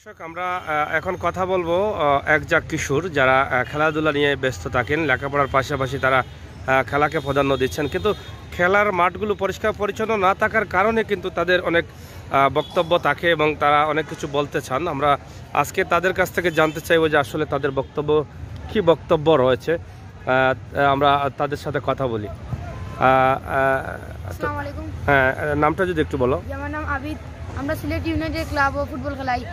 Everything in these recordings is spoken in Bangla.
দর্শক আমরা এখন কথা বলবো একজাক কিশোর যারা খেলাধুলা নিয়ে ব্যস্ত থাকেন, লেখাপড়ার পাশাপাশি তারা খেলাকে প্রাধান্য দিচ্ছেন, কিন্তু খেলার মাঠগুলো পরিষ্কার পরিচ্ছন্ন না থাকার কারণে কিন্তু তাদের অনেক বক্তব্য থাকে এবং তারা অনেক কিছু বলতে চান। আমরা আজকে তাদের কাছ থেকে জানতে চাইবো যে আসলে তাদের কি বক্তব্য রয়েছে। আমরা তাদের সাথে কথা বলি। হ্যাঁ, নামটা যদি একটু বলো। আমার নাম আবিদ, আমরা সিলেট ইউনাইটেড ক্লাব ও ফুটবল খেলাই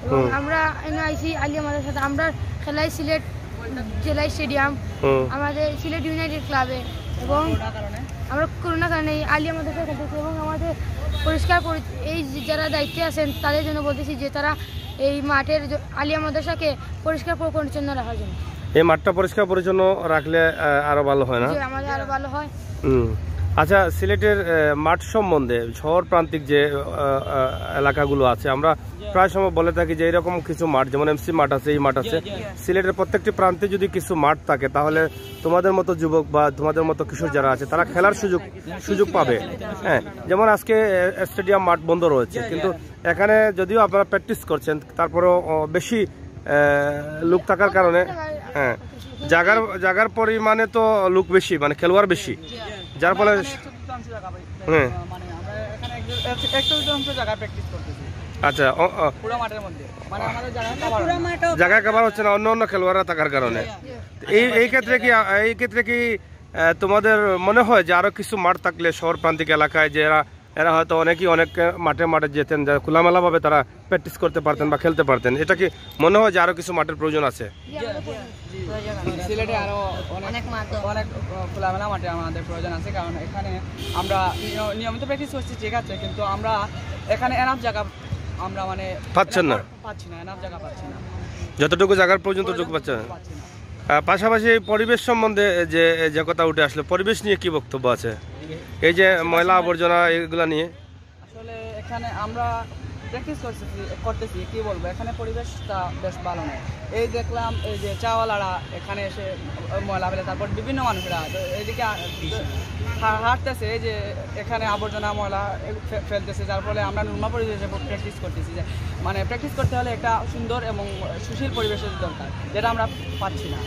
এবং আমরা এনআইসি আলিয়া মাদ্রাসাতে আমরা খেলাই সিলেট জেলা স্টেডিয়াম আমাদের সিলেট ইউনাইটেড ক্লাবে, এবং আমরা করোনা কারণে আলিয়া মাদ্রাসা খেলতেছি এবং আমাদের পরিষ্কার এই যারা দায়িত্বে আছেন তাদের জন্য বলতেছি যে তারা এই মাঠের আলিয়া মাদ্রাসাকে পরিষ্কার পরিচ্ছন্ন রাখার জন্য। এই মাঠটা পরিষ্কার পরিচ্ছন্ন রাখলে আরো ভালো হয় না? আমাদের আরো ভালো হয়। আচ্ছা, সিলেটের মাঠ সম্বন্ধে শহর প্রান্তিক যে এলাকাগুলো আছে আমরা প্রায় সময় বলে থাকি যে এরকম কিছু মাঠ, যেমন এমসি মাঠ আছে, এই মাঠ আছে, সিলেটের প্রত্যেকটি প্রান্তে যদি কিছু মাঠ থাকে তাহলে তোমাদের মতো যুবক বা তোমাদের মতো কিশোর যারা আছে তারা খেলার সুযোগ পাবে। হ্যাঁ, যেমন আজকে স্টেডিয়াম মাঠ বন্ধ রয়েছে, কিন্তু এখানে যদিও আপনারা প্র্যাকটিস করছেন তারপরেও বেশি লোক থাকার কারণে হ্যাঁ জায়গার পরিমাণে তো লোক বেশি, মানে খেলোয়াড় বেশি, যার ফলে আচ্ছা জায়গা কভার হচ্ছে না অন্য খেলোয়াড়রা থাকার কারণে। এই ক্ষেত্রে কি তোমাদের মনে হয় যে আরো কিছু মাঠ থাকলে শহর প্রান্তিক এলাকায় যে এরা হয়তো অনেকেই অনেক মাঠে যেতেন, যারা খোলামেলা ভাবে তারা প্র্যাকটিস করতে পারতেন বা খেলতে পারতেন, এটা কি মনে হয় যে আরো কিছু মাঠের প্রয়োজন আছে? সিলেটে আরো অনেক খোলামেলা মাঠে আমাদের প্রয়োজন আছে, কারণ এখানে আমরা নিয়মিত প্র্যাকটিস করছি ঠিক আছে, কিন্তু আমরা এখানে এনাফ জায়গা আমরা মানে পাচ্ছি না, এনাফ জায়গা পাচ্ছি না, যতটুকু জায়গার প্রয়োজন ততটুকু পাচ্ছে না। পাশাপাশি পরিবেশ সম্বন্ধে যে কথা উঠে আসলে, পরিবেশ নিয়ে কি বক্তব্য আছে? এই যে ময়লা আবর্জনা এগুলা নিয়ে আসলে এখানে আমরা প্র্যাকটিস করতেছি কি বলবো, এখানে পরিবেশটা বেশ ভালো নয়। এই দেখলাম এই যে চাওয়ালারা এখানে এসে ময়লা ফেলে, তারপর বিভিন্ন মানুষরা এদিকে হাঁটতেছে, এই যে এখানে আবর্জনা ময়লা ফেলতেছে, যার ফলে আমরা নোংরা পরিবেশে প্র্যাকটিস করতেছি। যে মানে প্র্যাকটিস করতে হলে একটা সুন্দর এবং সুশীল পরিবেশের দরকার, যেটা আমরা পাচ্ছি না,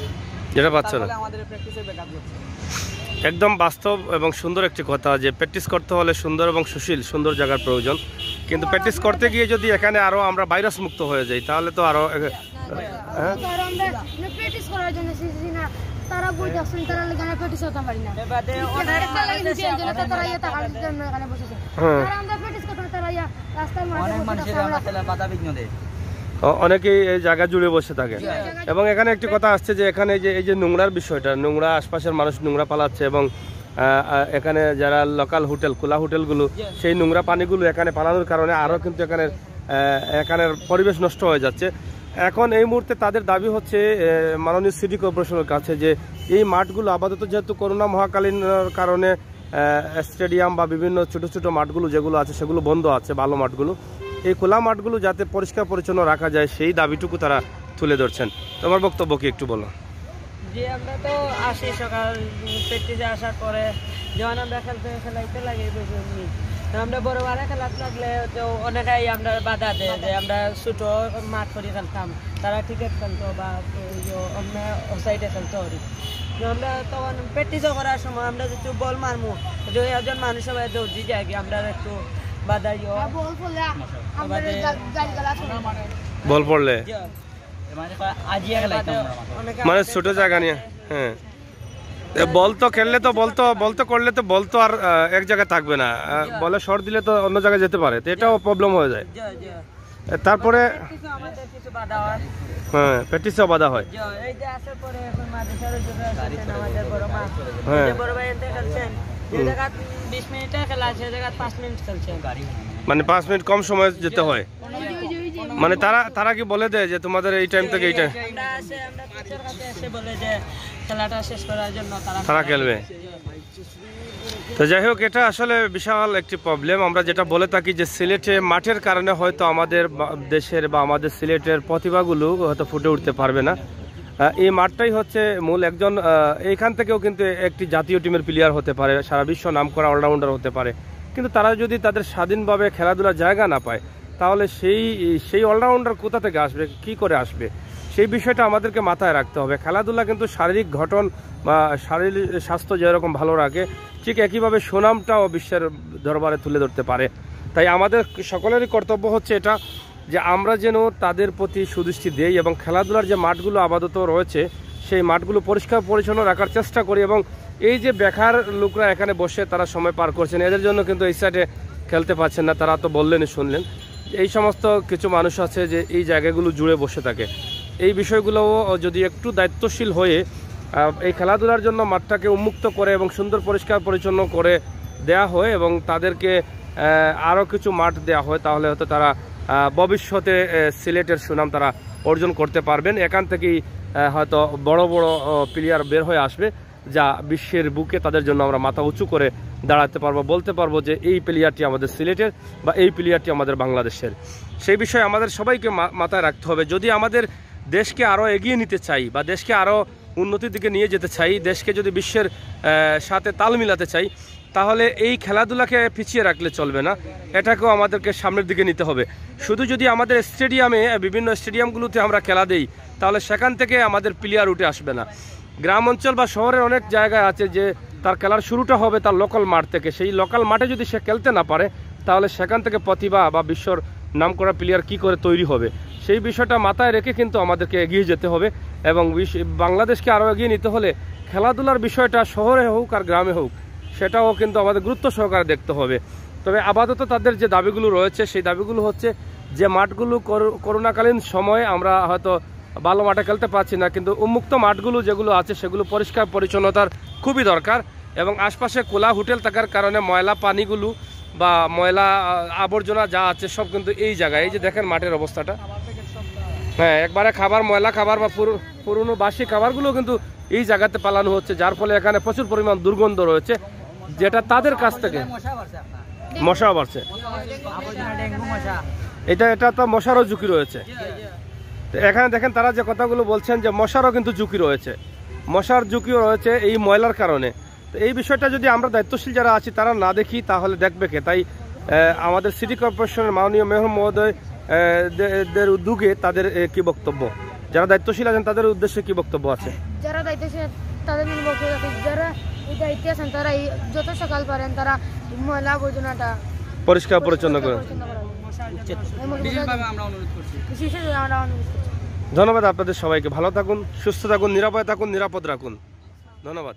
আমাদের প্র্যাকটিসের ব্যাঘাত ঘটছে। একদম বাস্তব এবং সুন্দর একটি কথা যে প্র্যাকটিস করতে হলে সুন্দর এবং সুন্দর জায়গার প্রয়োজন, কিন্তু প্র্যাকটিস করতে গিয়ে যদি এখানে আরো আমরা ভাইরাস মুক্ত হয়ে যাই তাহলে তো আরো অনেকেই এই জায়গা জুড়ে বসে থাকে। এবং এখানে একটি কথা আসছে যে এখানে এই যে নোংরার বিষয়টা, নোংরা আশপাশের মানুষ নোংরা পালাচ্ছে এবং এখানে যারা লোকাল খোলা হোটেলগুলো সেই নোংরা পানিগুলো এখানে পালানোর কারণে আরও কিন্তু এখানের পরিবেশ নষ্ট হয়ে যাচ্ছে। এখন এই মুহূর্তে তাদের দাবি হচ্ছে মাননীয় সিটি কর্পোরেশনের কাছে যে এই মাঠগুলো আপাতত যেহেতু করোনা মহাকালীন কারণে স্টেডিয়াম বা বিভিন্ন ছোট ছোট মাঠগুলো যেগুলো আছে সেগুলো বন্ধ আছে, ভালো মাঠগুলো, এই খোলা মাঠগুলো যাতে পরিষ্কার পরিচ্ছন্ন রাখা যায় সেই দাবিটুকু তারা তুলে ধরছেন। তোমার বক্তব্য কি একটু বলো? যে আমরা তো আসি সকাল প্র্যাকটিসে আসার পরে, যখন আমরা খেলাইতে লাগে আমরা বড় বারে খেলাতে লাগলে তো অনেকাই আমরা বাধা দেয় যে আমরা ছোটো মাঠ করে খেলতাম, তারা ক্রিকেট খেলতো বা অন্য সাইডে খেলতো। আমরা তখন প্র্যাকটিসও করার সময় আমরা একটু বল মারমু, একজন মানুষ সবাই দৌড়ি যায় আমরা একটু বাধা বল পড়লে মানে ছোট জায়গা নিয়ে। হ্যাঁ, বল তো খেললে তো বল তো করলে তো বল তো আর এক জায়গায় থাকবে না, বলে শর্ট দিলে তো অন্য জায়গায় যেতে পারে, তো এটাও প্রবলেম হয়ে যায়। তারপরে হ্যাঁ প্র্যাকটিসও বাধা হয়। মানে 5 মিনিট কম সময় যেতে হয়, মানে তারা কি বলে দেয় যে তোমাদের এই টাইম থেকে এই টাইম তারা খেলবে? তো যাই হোক, এটা আসলে বিশাল একটি প্রবলেম। আমরা যেটা বলে থাকি যে সিলেটে মাঠের কারণে হয়তো আমাদের দেশের বা আমাদের সিলেটের প্রতিভাগুলো হয়তো ফুটে উঠতে পারবে না। এই মাঠটাই হচ্ছে মূল। একজন এইখান থেকেও কিন্তু একটি জাতীয় টিমের প্লেয়ার হতে পারে, সারা বিশ্ব নাম করা অলরাউন্ডার হতে পারে, কিন্তু তারা যদি তাদের স্বাধীনভাবে খেলাধুলার জায়গা না পায় তাহলে সেই অলরাউন্ডার কোথা থেকে আসবে, কি করে আসবে, সেই বিষয়টা আমাদেরকে মাথায় রাখতে হবে। খেলাধুলা কিন্তু শারীরিক গঠন বা শারীরিক স্বাস্থ্য যেরকম ভালো রাখে, ঠিক একইভাবে সুনামটাও বিশ্বের দরবারে তুলে ধরতে পারে। তাই আমাদের সকলেরই কর্তব্য হচ্ছে এটা, যে আমরা যেন তাদের প্রতি সুদৃষ্টি দেই এবং খেলাধুলার যে মাঠগুলো আপাতত রয়েছে সেই মাঠগুলো পরিষ্কার পরিচ্ছন্ন রাখার চেষ্টা করি। এবং এই যে বেকার লোকরা এখানে বসে তারা সময় পার করছেন, এদের জন্য কিন্তু এই সাইডে খেলতে পারছেন না, তারা তো বললেনই, শুনলেন। এই সমস্ত কিছু মানুষ আছে যে এই জায়গাগুলো জুড়ে বসে থাকে। এই বিষয়গুলোও যদি একটু দায়িত্বশীল হয়ে এই খেলাধুলার জন্য মাঠটাকে উন্মুক্ত করে এবং সুন্দর পরিষ্কার পরিচ্ছন্ন করে দেয়া হয় এবং তাদেরকে আরও কিছু মাঠ দেওয়া হয়, তাহলে হয়তো তারা ভবিষ্যতে সিলেটের সুনাম তারা অর্জন করতে পারবেন। এখান থেকেই হয়তো বড় বড় প্লেয়ার বের হয়ে আসবে, যা বিশ্বের বুকে তাদের জন্য আমরা মাথা উঁচু করে দাঁড়াতে পারবো, বলতে পারবো যে এই প্লেয়ারটি আমাদের সিলেটের বা এই প্লেয়ারটি আমাদের বাংলাদেশের। সেই বিষয়ে আমাদের সবাইকে মাথায় রাখতে হবে। যদি আমাদের দেশকে আরও এগিয়ে নিতে চাই বা দেশকে আরও উন্নতির দিকে নিয়ে যেতে চাই, দেশকে যদি বিশ্বের সাথে তাল মিলাতে চাই, তাহলে এই খেলাধুলাকে পিছিয়ে রাখলে চলবে না, এটাকেও আমাদেরকে সামনের দিকে নিতে হবে। শুধু যদি আমাদের স্টেডিয়ামে, বিভিন্ন স্টেডিয়ামগুলোতে আমরা খেলা দেই, তাহলে সেখান থেকে আমাদের প্লেয়ার উঠে আসবে না। গ্রাম অঞ্চল বা শহরের অনেক জায়গায় আছে যে তার খেলার শুরুটা হবে তার লোকাল মাঠ থেকে। সেই লোকাল মাঠে যদি সে খেলতে না পারে, তাহলে সেখান থেকে প্রতিভা বা বিশ্বর নামকরা প্লেয়ার কি করে তৈরি হবে, সেই বিষয়টা মাথায় রেখে কিন্তু আমাদেরকে এগিয়ে যেতে হবে। এবং বাংলাদেশকে আরও এগিয়ে নিতে হলে খেলাধুলার বিষয়টা শহরে হোক আর গ্রামে হোক, সেটাও কিন্তু আমাদের গুরুত্ব সহকারে দেখতে হবে। তবে আপাতত তাদের যে দাবিগুলো রয়েছে, সেই দাবিগুলো হচ্ছে যে মাঠগুলো করোনাকালীন সময়ে আমরা হয়তো ভালো মাঠে খেলতে পারছি না, কিন্তু উন্মুক্ত মাঠগুলো যেগুলো আছে সেগুলো পরিষ্কার পরিচ্ছন্নতার খুবই দরকার। এবং আশপাশে খোলা হোটেল থাকার কারণে ময়লা পানিগুলো বা ময়লা আবর্জনা যা আছে সব কিন্তু এই জায়গায়, এই যে দেখেন মাঠের অবস্থাটা, হ্যাঁ, একবারে খাবার, ময়লা খাবার বা পুরনো বাসি খাবারগুলো কিন্তু এই জায়গাতে পালানো হচ্ছে, যার ফলে এখানে প্রচুর পরিমাণ দুর্গন্ধ রয়েছে, যেটা তাদের কাছ থেকে মশা বাড়ছে। এটা তো মশারও ঝুঁকি রয়েছে। এখানে দেখেন তারা যে কথাগুলো বলছেন যে মশারও কিন্তু ঝুঁকি রয়েছে, মশার ঝুঁকিও রয়েছে এই ময়লার কারণে। তো এই বিষয়টা যদি আমরা দায়িত্বশীল যারা আছি তারা না দেখি, তাহলে দেখবে কে? তাই আমাদের সিটি কর্পোরেশনের মাননীয় মেয়র মহোদয় দের উদ্যোগে তাদের কি বক্তব্য, যারা দায়িত্বশীল আছেন তাদের উদ্দেশ্যে কি বক্তব্য আছে? যারা দায়িত্বশীল তাদের বক্তব্য আছে, যারা এই দায়িত্বে আছেন তারা যত সকাল পারেন তারা ময়লা আবর্জনাটা পরিষ্কার পরিচ্ছন্ন করে। ধন্যবাদ আপনাদের সবাইকে। ভালো থাকুন, সুস্থ থাকুন, নিরাপদে থাকুন, নিরাপদ রাখুন। ধন্যবাদ।